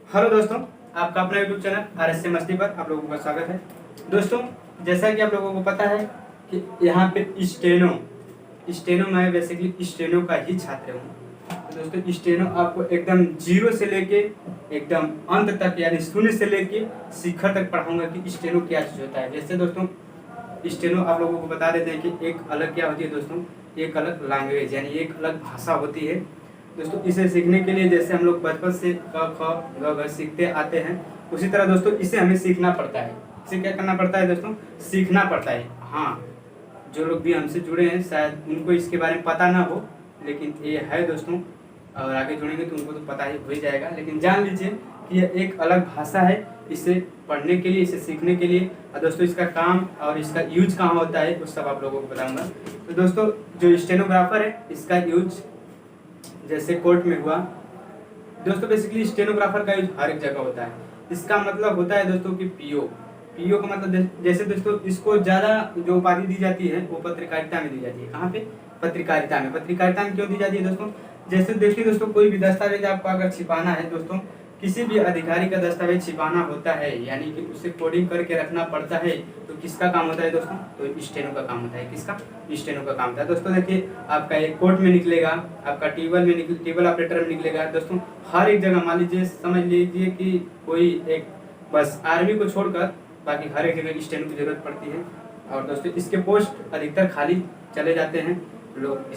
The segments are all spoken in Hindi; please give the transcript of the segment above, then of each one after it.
हेलो दोस्तों, आपका अपना यूट्यूब चैनल RSC मस्ती पर आप लोगों का स्वागत है। दोस्तों, जैसा कि आप लोगों को पता है कि यहाँ पे स्टेनो मैं बेसिकली स्टेनो का ही छात्र हूँ। तो दोस्तों, स्टेनो आपको एकदम जीरो से लेके एकदम अंत तक यानी शून्य से लेके शिखर तक पढ़ाऊंगा कि स्टेनो क्या चीज़ होता है। जैसे दोस्तों, स्टेनो आप लोगों को बता देते हैं कि एक अलग क्या होती है दोस्तों, एक अलग लैंग्वेज यानी एक अलग भाषा होती है। दोस्तों, इसे सीखने के लिए जैसे हम लोग बचपन से क ख ग घ सीखते आते हैं, उसी तरह दोस्तों इसे हमें सीखना पड़ता है। इसे क्या करना पड़ता है दोस्तों, सीखना पड़ता है। हाँ, जो लोग भी हमसे जुड़े हैं शायद उनको इसके बारे में पता ना हो, लेकिन ये है दोस्तों, और आगे जुड़ेंगे तो उनको तो पता ही हो ही जाएगा। लेकिन जान लीजिए कि यह एक अलग भाषा है। इसे पढ़ने के लिए, इसे सीखने के लिए, और दोस्तों इसका काम और इसका यूज कहाँ होता है वो सब आप लोगों को बताऊंगा। तो दोस्तों, जो स्टेनोग्राफर है इसका यूज जैसे कोर्ट में हुआ दोस्तों, बेसिकली स्टेनोग्राफर का यूज हर एक जगह होता है। इसका मतलब होता है दोस्तों कि पीओ का मतलब जैसे दोस्तों इसको ज़्यादा जो उपाधि दी जाती है वो पत्रकारिता में दी जाती है। कहाँ पे? पत्रकारिता में क्यों दी जाती है दोस्तों? जैसे देखिए दोस्तों, कोई भी दस्तावेज आपको अगर छिपाना है दोस्तों, किसी भी अधिकारी का दस्तावेज छिपाना होता है यानी कि उसे कोडिंग करके रखना पड़ता है, तो किसका काम होता है दोस्तों? तो स्टेनो का काम होता है। किसका? स्टेनो का काम होता है। दोस्तों देखिए, आपका एक कोर्ट में निकलेगा, आपका टेबल ऑपरेटर में निकलेगा दोस्तों, हर एक जगह। मान लीजिए, समझ लीजिए कि कोई एक बस आर्मी को छोड़कर बाकी हर एक जगह स्टेनो की जरूरत पड़ती है। और दोस्तों इसके पोस्ट अधिकतर खाली चले जाते हैं, लोग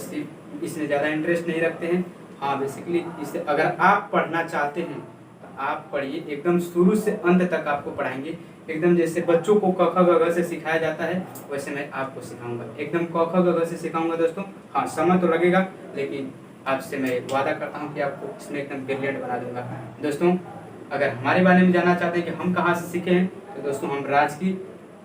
इसमें ज़्यादा इंटरेस्ट नहीं रखते हैं। हाँ, बेसिकली इसे अगर आप पढ़ना चाहते हैं तो आप पढ़िए, एकदम शुरू से अंत तक आपको पढ़ाएंगे। एकदम जैसे बच्चों को क ख ग घ से सिखाया जाता है वैसे मैं आपको सिखाऊंगा। एकदम क ख ग घ से सिखाऊंगा दोस्तों। हाँ, समय तो लगेगा, लेकिन आपसे मैं वादा करता हूँ कि आपको इसमें एकदम ब्रिलियंट बना दूंगा। दोस्तों, अगर हमारे बारे में जानना चाहते हैं कि हम कहाँ से सीखे हैं, तो दोस्तों हम राजकीय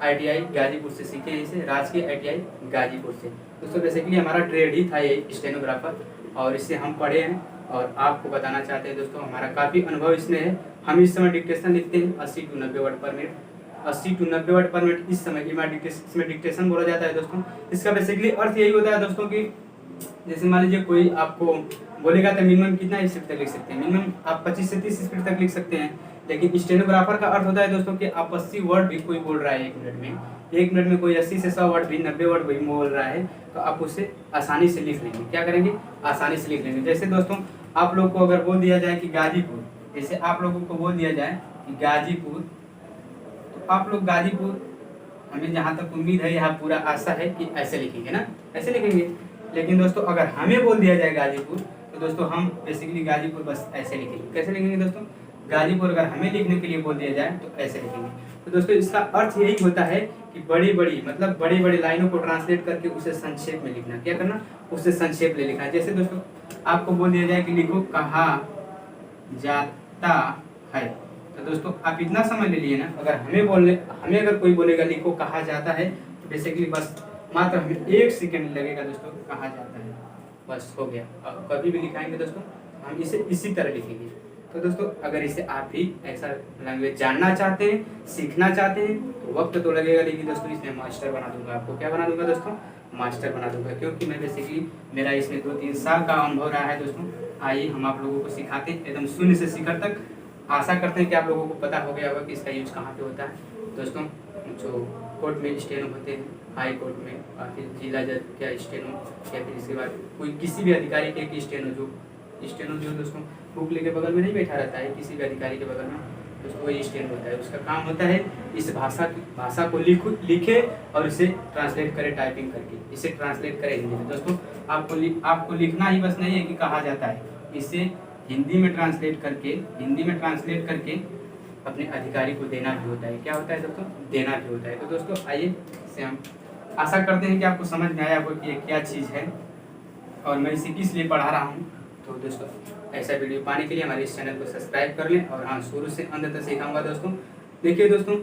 ITI गाजीपुर से सीखे हैं। इसे राजकीय ITI गाजीपुर से। दोस्तों बेसिकली हमारा ट्रेड ही था ये स्टेनोग्राफर, और इससे हम पढ़े हैं और आपको बताना चाहते हैं दोस्तों, हमारा काफ़ी अनुभव इसमें है। हम इस समय डिक्टेशन लिखते हैं 80 to 90 वर्ड पर मिनट। 80 to 90 वर्ड पर मिनट इस समय इसमें डिक्टेशन बोला जाता है दोस्तों। इसका बेसिकली अर्थ यही होता है दोस्तों कि जैसे मान लीजिए कोई आपको बोलेगा तो मिनिमम कितना स्पीड तक लिख सकते हैं, मिनिमम आप 25 से 30 स्पीड तक लिख सकते हैं। लेकिन स्टेनोग्राफर का अर्थ होता है दोस्तों कि आप 80 वर्ड भी कोई बोल रहा है 1 मिनट में कोई 80 से 100 वर्ड भी, 90 वर्ड भी बोल रहा है, तो आप उसे आसानी से लिख लेंगे। क्या करेंगे? आसानी से लिख लेंगे। जैसे दोस्तों आप लोग को अगर बोल दिया जाए कि गाजीपुर, जैसे आप लोगों को बोल दिया जाए कि गाजीपुर, तो आप लोग गाजीपुर, हमें जहाँ तक उम्मीद है, यहाँ पूरा आशा है कि ऐसे लिखेंगे ना, ऐसे लिखेंगे। लेकिन दोस्तों अगर हमें बोल दिया जाए गाजीपुर, तो दोस्तों हम बेसिकली गाजीपुर बस ऐसे लिखेंगे। कैसे लिखेंगे दोस्तों? गाजीपुर अगर हमें लिखने के लिए बोल दिया जाए तो ऐसे लिखेंगे। तो दोस्तों इसका अर्थ यही होता है कि बड़ी बड़ी लाइनों को ट्रांसलेट करके उसे संक्षेप में लिखना। क्या करना? उसे संक्षेप में लिखना। जैसे दोस्तों आपको बोल दिया जाए कि लिखो कहा जाता है, तो दोस्तों आप इतना समझ ले लिए ना, हमें अगर कोई बोलेगा लिखो कहा जाता है, तो बेसिकली बस मात्र हमें 1 सेकंड लगेगा दोस्तों, कहा जाता है, बस हो गया। और कभी भी लिखाएंगे दोस्तों हम इसे इसी तरह लिखेंगे। तो दोस्तों अगर इसे आप भी ऐसा लैंग्वेज जानना चाहते हैं, सीखना चाहते हैं, तो वक्त तो लगेगा, लेकिन दोस्तों इसमें मास्टर बना दूंगा आपको। क्या बना दूंगा दोस्तों? मास्टर बना दूंगा, क्योंकि मैं बेसिकली मेरा इसमें 2-3 साल का अनुभव रहा है दोस्तों। आइए हम आप लोगों को सिखाते हैं एकदम शून्य से शिखर तक। आशा करते हैं कि आप लोगों को पता हो गया होगा कि इसका यूज कहाँ पे होता है। दोस्तों जो कोर्ट में स्टेनो होते हैं, हाई कोर्ट में, और फिर जिला जज क्या स्टेनो, या फिर इसके बाद कोई किसी भी अधिकारी के स्टेनो जो दोस्तों बुक लेके बगल में नहीं बैठा रहता है, किसी भी अधिकारी के बगल में, दोस्तों वही स्टेनो होता है। उसका काम होता है इस भाषा को लिखे और इसे ट्रांसलेट करे, टाइपिंग करके इसे ट्रांसलेट करे हिंदी में। दोस्तों आपको लिखना ही बस नहीं है कि कहा जाता है, इसे हिंदी में ट्रांसलेट करके अपने अधिकारी को देना भी होता है। क्या होता है दोस्तों? देना भी होता है। तो दोस्तों आइए इसे हम आशा करते हैं कि आपको समझ में आया होगा कि ये क्या चीज़ है और मैं इसे किस लिए पढ़ा रहा हूँ। तो दोस्तों ऐसा वीडियो पाने के लिए हमारे इस चैनल को सब्सक्राइब कर लें, और हाँ, शुरू से अंत तक सिखाऊंगा दोस्तों। देखिए दोस्तों,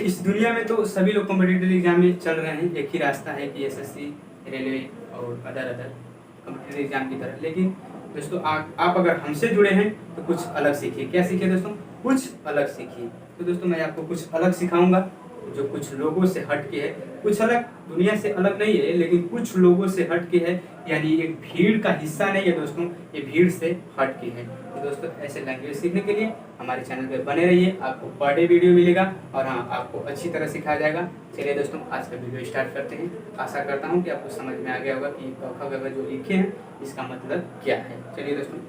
इस दुनिया में तो सभी लोग कॉम्पिटिटिव एग्जाम में चल रहे हैं, एक ही रास्ता है कि SSC, रेलवे और अदर कॉम्पिटिटिव एग्जाम की तरह। लेकिन दोस्तों आप अगर हमसे जुड़े हैं तो कुछ अलग सीखिए। क्या सीखिए दोस्तों? कुछ अलग सीखिए। तो दोस्तों मैं आपको कुछ अलग सिखाऊंगा, जो कुछ लोगों से हट के है, कुछ अलग दुनिया से अलग नहीं है लेकिन कुछ लोगों से हट के है, यानी एक भीड़ का हिस्सा नहीं है दोस्तों, ये भीड़ से हट के है। तो दोस्तों ऐसे लैंग्वेज सीखने के लिए हमारे चैनल पे बने रहिए, आपको पर डे वीडियो मिलेगा और हाँ आपको अच्छी तरह सिखाया जाएगा। चलिए दोस्तों आज का वीडियो स्टार्ट करते हैं। आशा करता हूँ कि आपको समझ में आ गया होगा कि क ख ग घ जो लिखे हैं इसका मतलब क्या है। चलिए दोस्तों,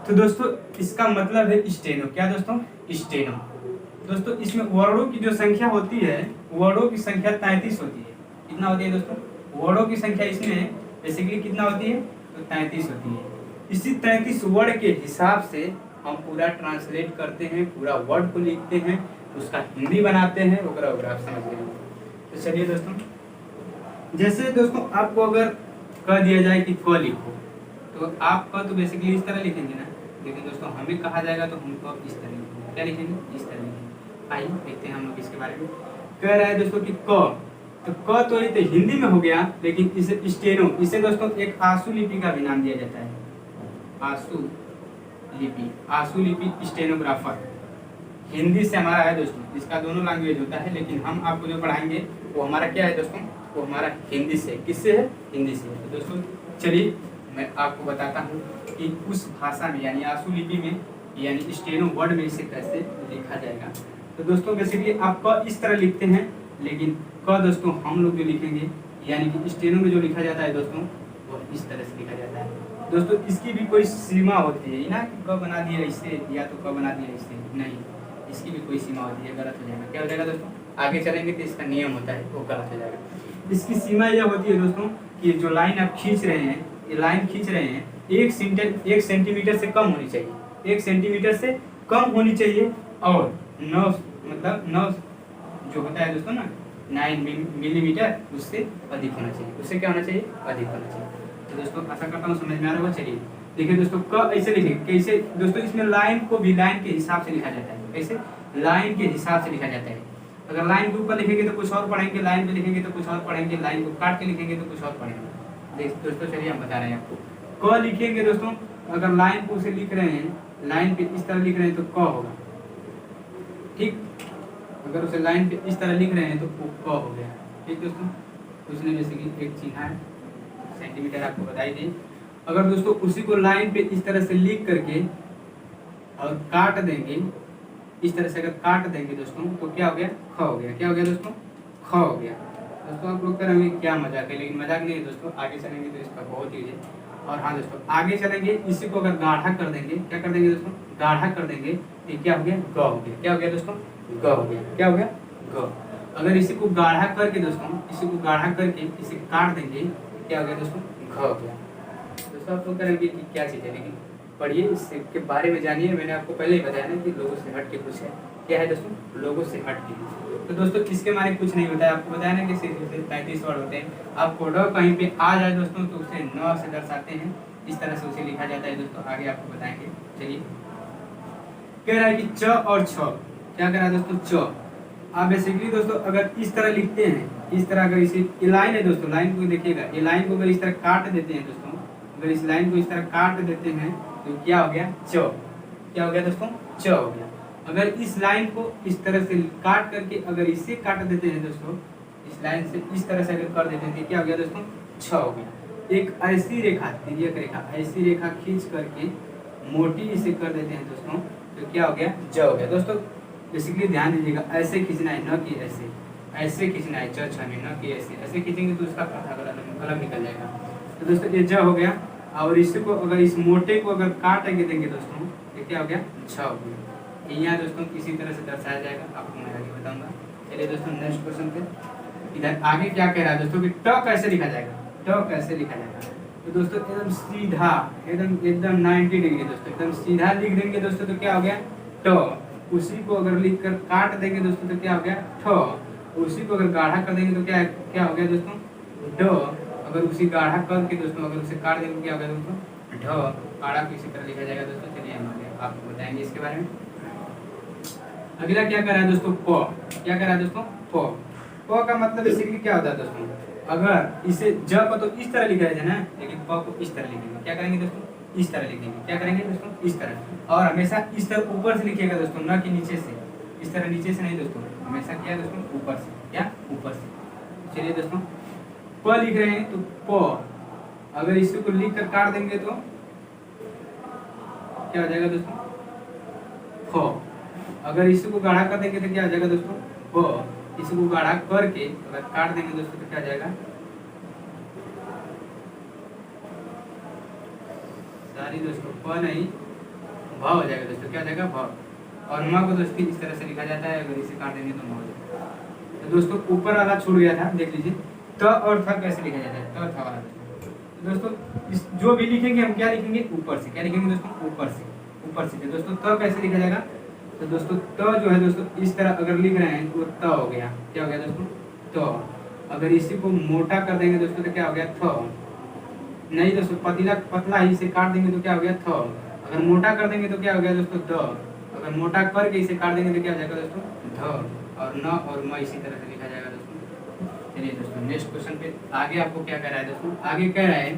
तो दोस्तों इसका मतलब है स्टेनो। क्या दोस्तों? स्टेनो। दोस्तों इसमें वर्डों की जो संख्या होती है, वर्डों की संख्या 33 होती है। कितना होती है दोस्तों? वर्डों की संख्या इसमें बेसिकली कितना होती है? तो 33 होती है। इसी 33 वर्ड के हिसाब से हम पूरा ट्रांसलेट करते हैं, पूरा वर्ड को लिखते हैं, उसका हिंदी बनाते हैं वगैरह वगैरह, आप समझ गए। तो चलिए दोस्तों, जैसे दोस्तों आपको अगर कह दिया जाए कि क लिखो, तो आप क तो बेसिकली इस तरह लिखेंगे ना, लेकिन दोस्तों हमें कहा जाएगा तो हम क इस तरह लिखेंगे। क्या लिखेंगे? इस तरह लिखेंगे। आइए देखते हैं हम लोग इसके बारे में। कह रहा है दोस्तों कि क, तो क तो ये तो हिंदी में हो गया, लेकिन इसे स्टेनो, इसे दोस्तों एक आंसू लिपि का भी नाम दिया जाता है। आंसू लिपि, आंसू लिपि स्टेनोग्राफर हिंदी से हमारा है दोस्तों। इसका दोनों लैंग्वेज होता है, लेकिन हम आपको जो पढ़ाएंगे वो हमारा क्या है दोस्तों? वो हमारा हिंदी से। किससे है? हिंदी से। तो दोस्तों चलिए मैं आपको बताता हूँ कि उस भाषा में यानी आंसू लिपि में यानी स्टेनो वर्ड में इसे कैसे लिखा जाएगा। तो दोस्तों बेसिकली आप क इस तरह लिखते हैं, लेकिन क दोस्तों हम लोग जो लिखेंगे यानी कि स्टेनो में जो लिखा जाता है दोस्तों वो इस तरह से लिखा जाता है। दोस्तों इसकी भी कोई सीमा होती है ना कि क बना दिया इससे या तो क बना दिया इससे, नहीं, इसकी भी कोई सीमा होती है। गलत हो जाएगा। क्या हो जाएगा दोस्तों? आगे चलेंगे तो इसका नियम होता है वो गलत हो जाएगा। इसकी सीमा यह होती है दोस्तों कि जो लाइन आप खींच रहे हैं, ये लाइन खींच रहे हैं 1 सेंटीमीटर से कम होनी चाहिए, 1 सेंटीमीटर से कम होनी चाहिए, और 9 जो होता है दोस्तों ना 9 मिलीमीटर उससे अधिक होना चाहिए। उससे क्या होना चाहिए? अधिक होना चाहिए। तो दोस्तों आशा करता हूँ समझ में आ रहा होगा। चलिए देखिए दोस्तों, क ऐसे लिखेंगे। कैसे दोस्तों? इसमें लाइन को भी लाइन के हिसाब से लिखा जाता है। कैसे? लाइन के हिसाब से लिखा जाता है। अगर लाइन के ऊपर लिखेंगे तो कुछ और पढ़ेंगे, लाइन पे लिखेंगे तो कुछ और पढ़ेंगे, लाइन को काट के लिखेंगे तो कुछ और पढ़ेंगे। दोस्तों चलिए हम बता रहे हैं आपको। क लिखेंगे दोस्तों, अगर लाइन को उसे लिख रहे हैं, लाइन पे इस तरह लिख रहे हैं तो क होगा, ठीक। अगर उसे लाइन पे इस तरह लिख रहे हैं तो वो क हो गया, ठीक दोस्तों। उसने बेसिकली एक चिन्ह है सेंटीमीटर आपको बताई दी। अगर दोस्तों उसी को लाइन पे इस तरह से लिख करके और काट देंगे, इस तरह से अगर काट देंगे दोस्तों तो क्या हो गया? ख हो गया। क्या हो गया दोस्तों? ख हो गया। दोस्तों आप लोग करेंगे क्या मजाक है, लेकिन मजाक नहीं है दोस्तों। आगे चलेंगे तो इसका बहुत ही है। और हाँ दोस्तों आगे चलेंगे, इसी को अगर गाढ़ा कर देंगे, क्या कर देंगे दोस्तों? गाढ़ा कर देंगे तो क्या हो गया? ग हो गया। क्या हो गया दोस्तों? ग हो गया। क्या हो गया? ग। अगर इसी को गाढ़ा करके दोस्तों, इसी को गाढ़ा करके इसे काट देंगे, क्या हो गया दोस्तों? घ हो गया। दोस्तों आप लोग करेंगे कि क्या चीज़ है, लेकिन पढ़िए, इसके बारे में जानिए। मैंने आपको पहले ही बताया ना कि लोगों से हट के कुछ है। क्या है दोस्तों? लोगों से हट के। तो दोस्तों इसके माने कुछ नहीं होता है। आपको बताया ना कि सिर्फ 35 वर्ड होते हैं। आपको ड कहीं पे आ जाए दोस्तों तो उसे न से दर्शाते हैं, इस तरह से उसे लिखा जाता है दोस्तों। आगे आपको बताएंगे। चलिए कह रहा है कि च और छ। क्या कह रहा है दोस्तों? च। आप बेसिकली दोस्तों अगर इस तरह लिखते हैं, इस तरह अगर इसे लाइन है दोस्तों, लाइन को देखिएगा, ये लाइन को अगर इस तरह काट देते हैं दोस्तों, अगर इस लाइन को इस तरह काट देते हैं तो क्या हो गया? च। क्या हो गया दोस्तों? च हो गया। अगर इस लाइन को इस तरह से काट करके अगर इसे काट देते हैं दोस्तों, इस लाइन से इस तरह से अगर कर देते हैं तो क्या हो गया दोस्तों? छ हो गया। एक ऐसी रेखा, तिर्यक रेखा, ऐसी रेखा खींच करके मोटी इसे कर देते हैं दोस्तों तो क्या हो गया? ज हो गया। दोस्तों बेसिकली ध्यान दीजिएगा, ऐसे खींचना है, न कि ऐसे, ऐसे खींचना है च में, न कि ऐसे। ऐसे खींचेंगे तो उसका अलग निकल जाएगा। तो दोस्तों ये ज हो गया। और इसको अगर इस मोटे को अगर काट के देंगे दोस्तों तो क्या हो गया? छ हो गया। यहाँ दोस्तों इसी तरह से दर्शाया जाएगा, आपको मैं आगे बताऊंगा। चलिए दोस्तों नेक्स्ट क्वेश्चन पे। इधर आगे क्या कह रहा है दोस्तों कि ट कैसे लिखा जाएगा? ट कैसे लिखा जाएगा? तो दोस्तों एकदम सीधा, एकदम 90 डिग्री दोस्तों, एकदम सीधा लिख देंगे दोस्तों तो क्या हो गया? ट। उसी को अगर लिख कर काट देंगे दोस्तों तो क्या हो गया? ठ। उसी को अगर गाढ़ा कर देंगे तो क्या हो गया दोस्तों? ड। अगर उसी गाढ़ा करके दोस्तों अगर उसे काट देंगे क्या होगा दोस्तों? ढ। काढ़ा को इसी तरह लिखा जाएगा दोस्तों। चलिए हम आगे आपको बताएंगे इसके बारे में। अगला क्या कर रहा है दोस्तों? प। क्या कर रहा है दोस्तों? प। प का मतलब बेसिकली क्या होता है दोस्तों? अगर इसे ज को तो इस तरह लिखा जाए ना, लेकिन प को इस तरह लिखेंगे। क्या करेंगे दोस्तों? इस तरह लिखेंगे। क्या करेंगे दोस्तों? इस तरह। और हमेशा इस तरह ऊपर से लिखिएगा दोस्तों, न कि नीचे से। इस तरह नीचे से नहीं दोस्तों, हमेशा क्या है दोस्तों, ऊपर से, क्या ऊपर से। चलिए दोस्तों, प लिख रहे हैं तो प, अगर इसी को लिख कर काट देंगे तो क्या हो जाएगा दोस्तों, फ। अगर इसी को गाढ़ा कर देंगे तो क्या हो जाएगा दोस्तों, प। इसी को गाढ़ा करके अगर काट देंगे दोस्तों तो क्या हो जाएगा, सारी दोस्तों प नहीं भ हो जाएगा दोस्तों, क्या हो जाएगा, भ। और म को दोस्तों इस तरह से लिखा जाता है, अगर इसे काट देंगे तो म हो जाएगा। तो दोस्तों ऊपर वाला छूट गया था, देख लीजिए त और थ कैसे लिखा जाता है, त थ वाला। तो दोस्तों इस जो भी लिखेंगे हम क्या लिखेंगे, ऊपर से, क्या लिखेंगे दोस्तों, ऊपर से, ऊपर से। दोस्तों त कैसे लिखा जाएगा, तो दोस्तों त जो है दोस्तों इस तरह अगर लिख रहे हैं तो त हो गया, क्या हो गया दोस्तों, त। अगर इसी को मोटा कर देंगे दोस्तों तो क्या हो गया, थ। नहीं दोस्तों, पतला पतला ही इसे काट देंगे तो क्या हो गया, थ। अगर मोटा कर देंगे तो क्या हो गया दोस्तों, द। अगर मोटा करके इसे काट देंगे तो क्या हो जाएगा दोस्तों, ध। और न और म इसी तरह से लिखा जाएगा दोस्तों। चलिए दोस्तों नेक्स्ट क्वेश्चन पे आगे आपको क्या कह रहा है दोस्तों, आगे कह रहा है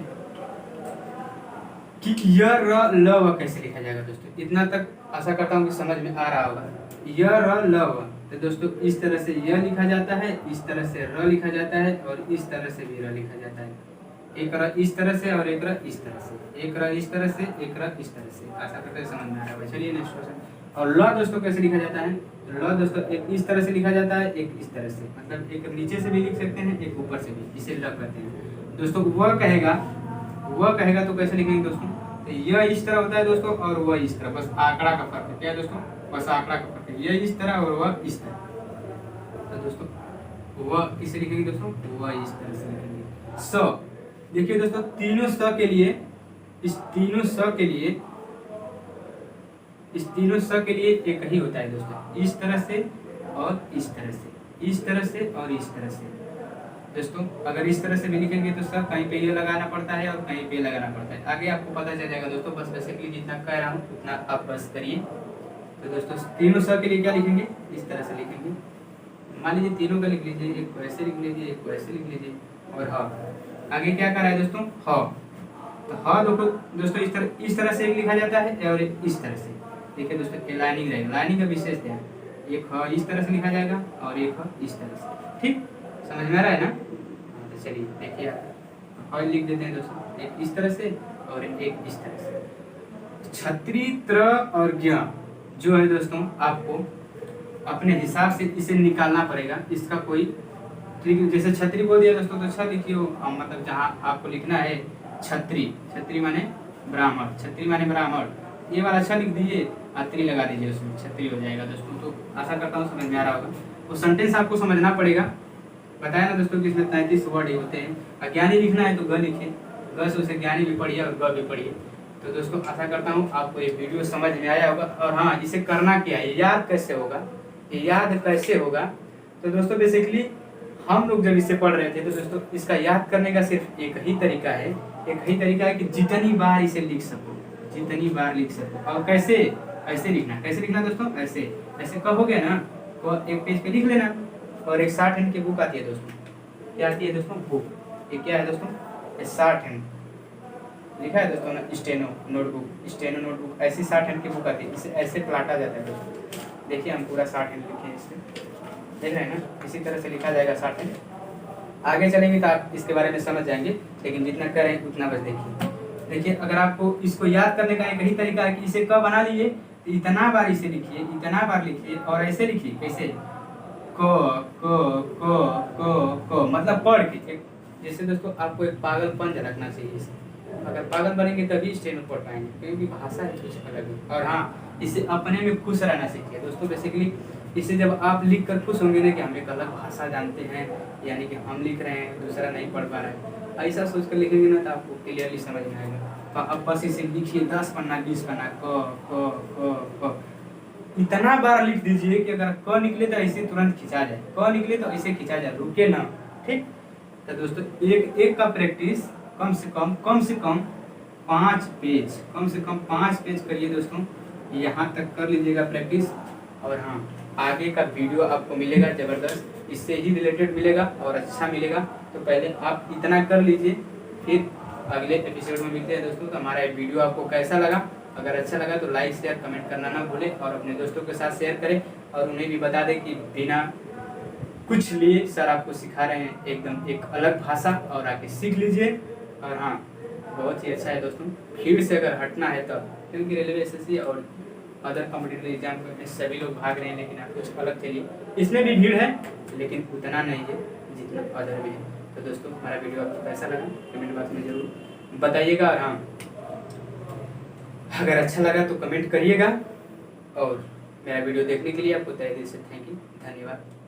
कि य र ल व कैसे लिखा जाएगा दोस्तों। इतना तक आशा करता हूँ कि समझ में आ रहा होगा। य र ल व, तो दोस्तों इस तरह से य लिखा जाता है, इस तरह से र लिखा जाता है और इस तरह से भी र लिखा जाता है। एक र इस तरह से और एक र इस तरह से, एक र इस तरह से, एक र इस तरह से। आशा करते हैं समझ में आ रहा है। चलिए नेक्स्ट क्वेश्चन। और ल दोस्तों कैसे लिखा जाता है, ल दोस्तों एक इस तरह से लिखा जाता है, एक इस तरह से, मतलब एक नीचे से भी लिख सकते हैं, एक ऊपर से भी, इसे ल कहते हैं दोस्तों। वह कहेगा तो कैसे लिखेंगे दोस्तों, तो यह इस तरह होता है दोस्तों और वह इस तरह, बस आंकड़ा का फर्क है, क्या है दोस्तों, बस आंकड़ा का फर्क है, यह इस तरह और वह इस तरह। तो दोस्तों वह किसे लिखेंगे दोस्तों, वह इस तरह से लिखेंगे। स देखिए दोस्तों, तीनों स के लिए, इस तीनों स के लिए, इस तीनों स के लिए एक ही होता है दोस्तों, इस तरह से और इस तरह से, इस तरह से और इस तरह से। दोस्तों अगर इस तरह से भी लिखेंगे तो सब कहीं पे ये लगाना पड़ता है और कहीं पे लगाना पड़ता है, आगे आपको पता चल जाएगा दोस्तों। बस बेसिकली जितना कह रहा हूँ उतना आप बस करिए। तो दोस्तों तीनों स के लिए क्या लिखेंगे, इस तरह से लिखेंगे। मान लीजिए तीनों का लिख लीजिए, एक को ऐसे लिख लीजिए, एक को ऐसे लिख लीजिए। और ह आगे क्या कर रहा है दोस्तों, ह। तो ह दोस्तों इस तरह से लिखा जाता है और इस तरह से। देखिए दोस्तों लाइनिंग रहेगा, लाइनिंग का विशेष ध्यान, एक ह इस तरह से लिखा जाएगा और एक ह इस तरह से। ठीक, समझ में आ रहा है ना। तो चलिए देखिए ह लिख देते हैं दोस्तों, एक इस तरह से और एक इस तरह से। छत्री, त्र और ज्ञ जो है दोस्तों आपको अपने हिसाब से इसे निकालना पड़ेगा। इसका कोई ट्रिक, जैसे छत्री बोल दिया दोस्तों तो छ लिखिए, मतलब जहाँ आपको लिखना है छत्री, छत्री माने ब्राह्मण, छत्री माने ब्राह्मण, ये वाला छ लिख दीजिए, अत्री लगा दीजिए, उसमें छत्री हो जाएगा दोस्तों। तो आशा करता हूँ समझ में आ रहा होगा। वो सेंटेंस आपको समझना पड़ेगा, बताया ना दोस्तों कि इसमें 33 वर्ड ही होते हैं। अज्ञानी लिखना है तो ग लिखिए, ग से उसे ज्ञानी भी पढ़िए और ग भी पढ़िए। तो दोस्तों आशा करता हूँ आपको ये वीडियो समझ में आया होगा। और हाँ, इसे करना क्या है, याद कैसे होगा, ये याद कैसे होगा। तो दोस्तों बेसिकली हम लोग जब इसे पढ़ रहे थे तो दोस्तों इसका याद करने का सिर्फ एक ही तरीका है कि जितनी बार इसे लिख सको, जितनी बार लिख सको। और कैसे, ऐसे लिखना, कैसे लिखना दोस्तों, ऐसे ऐसे कहोगे ना तो एक पेज पे लिख लेना। और एक 60 हैंड की बुक आती है दोस्तों, क्या आती है दोस्तों, बुक। ये क्या है दोस्तों, 60 हैंड लिखा है दोस्तों ना, स्टेनो नोटबुक, ऐसी 60 हैंड की बुक आती है। इसे ऐसे पलटा जाता है दोस्तों। देखिए हम पूरा 60 हैंड लिखे हैं इसमें, देख रहे हैं ना, इसी तरह से लिखा जाएगा 60 हैंड। आगे चलेंगे तो आप इसके बारे में समझ जाएंगे, लेकिन जितना करें उतना बस देखिए। अगर आपको इसको याद करने का एक ही तरीका है कि इसे क बना लीजिए, तो इतना बार इसे लिखिए, इतना बार लिखिए और ऐसे लिखिए, कैसे, को मतलब पढ़ के। जैसे दोस्तों आपको एक पागलपन रखना चाहिए इसे, अगर पागल बनेंगे तभी स्टेनो पढ़ पाएंगे, क्योंकि भाषा है कुछ अलग है। और हाँ, इसे अपने में खुश रहना सीखिए दोस्तों। बेसिकली इसे जब आप लिख कर खुश होंगे ना कि हम एक अलग भाषा जानते हैं, यानी कि हम लिख रहे हैं दूसरा नहीं पढ़ पा रहा है, ऐसा सोच कर लिखेंगे ना तो आपको क्लियरली समझ में आएगा। तो अब बस इसे लिखिए 10 पन्ना 20 पन्ना क इतना बार लिख दीजिए कि अगर क निकले तो ऐसे तुरंत खिंचा जाए, क निकले तो ऐसे खिंचा जाए, रुके ना। ठीक, तो दोस्तों एक का प्रैक्टिस कम से कम 5 पेज, कम से कम 5 पेज करिए दोस्तों, यहाँ तक कर लीजिएगा प्रैक्टिस। और हाँ, आगे का वीडियो आपको मिलेगा ज़बरदस्त, इससे ही रिलेटेड मिलेगा और अच्छा मिलेगा। तो पहले आप इतना कर लीजिए, फिर अगले एपिसोड में मिलते हैं दोस्तों। तो हमारा वीडियो आपको कैसा लगा अगर अच्छा लगा तो लाइक शेयर कमेंट करना ना भूलें और अपने दोस्तों के साथ शेयर करें और उन्हें भी बता दें कि बिना कुछ लिए सर आपको सिखा रहे हैं एकदम एक अलग भाषा, और आके सीख लीजिए। और हाँ, बहुत ही अच्छा है दोस्तों, भीड़ से अगर हटना है तब, क्योंकि रेलवे एसएससी और अदर कॉम्पिटिटिव एग्जाम में सभी लोग भाग रहे हैं, लेकिन आप कुछ अलग चलिए। इसमें भी भीड़ है लेकिन उतना नहीं है जितना अदर में है। तो दोस्तों, हमारा वीडियो आपको कैसा लगा कमेंट बॉक्स में ज़रूर बताइएगा। और हाँ, अगर अच्छा लगा तो कमेंट करिएगा, और मेरा वीडियो देखने के लिए आपको तहे दिल से थैंक यू, धन्यवाद।